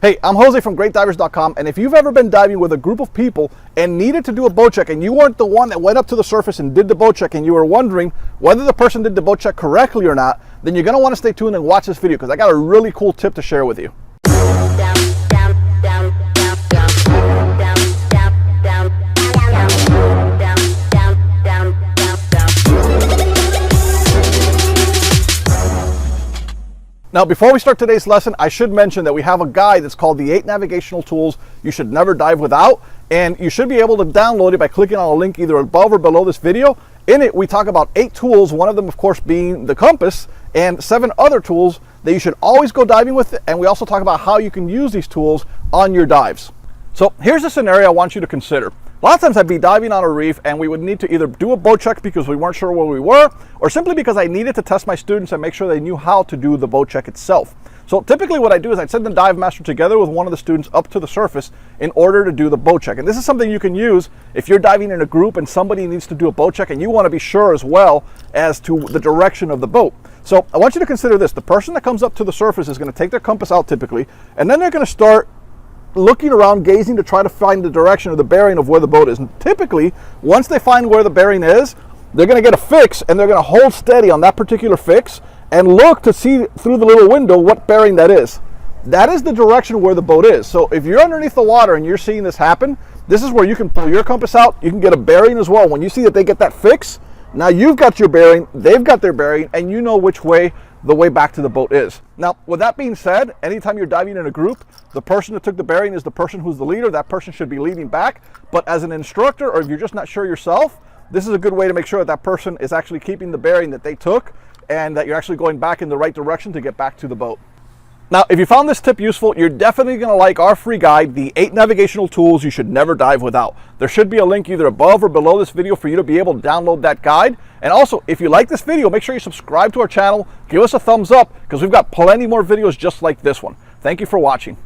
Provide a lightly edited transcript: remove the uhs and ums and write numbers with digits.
Hey, I'm Jose from Greatdivers.com, and if you've ever been diving with a group of people and needed to do a boat check and you weren't the one that went up to the surface and did the boat check and you were wondering whether the person did the boat check correctly or not, then you're going to want to stay tuned and watch this video because I got a really cool tip to share with you. Now, before we start today's lesson, I should mention that we have a guide that's called the 8 Navigational Tools You Should Never Dive Without, and you should be able to download it by clicking on a link either above or below this video. In it, we talk about 8 tools, one of them, of course, being the compass, and 7 other tools that you should always go diving with, and we also talk about how you can use these tools on your dives. So here's a scenario I want you to consider. A lot of times I'd be diving on a reef and we would need to either do a boat check because we weren't sure where we were, or simply because I needed to test my students and make sure they knew how to do the boat check itself. So typically what I do is I'd send the dive master together with one of the students up to the surface in order to do the boat check. And this is something you can use if you're diving in a group and somebody needs to do a boat check and you want to be sure as well as to the direction of the boat. So I want you to consider this. The person that comes up to the surface is going to take their compass out typically, and then they're going to start looking around, gazing to try to find the direction or the bearing of where the boat is. And typically, once they find where the bearing is, they're going to get a fix and they're going to hold steady on that particular fix and look to see through the little window what bearing that is. That is the direction where the boat is. So if you're underneath the water and you're seeing this happen, this is where you can pull your compass out. You can get a bearing as well. When you see that they get that fix, now you've got your bearing, they've got their bearing, and you know which way the way back to the boat is. Now, with that being said, anytime you're diving in a group, the person that took the bearing is the person who's the leader. That person should be leading back. But as an instructor, or if you're just not sure yourself, this is a good way to make sure that that person is actually keeping the bearing that they took and that you're actually going back in the right direction to get back to the boat. Now, if you found this tip useful, you're definitely going to like our free guide, the 8 Navigational Tools You Should Never Dive Without. There should be a link either above or below this video for you to be able to download that guide. And also, if you like this video, make sure you subscribe to our channel, give us a thumbs up, because we've got plenty more videos just like this one. Thank you for watching.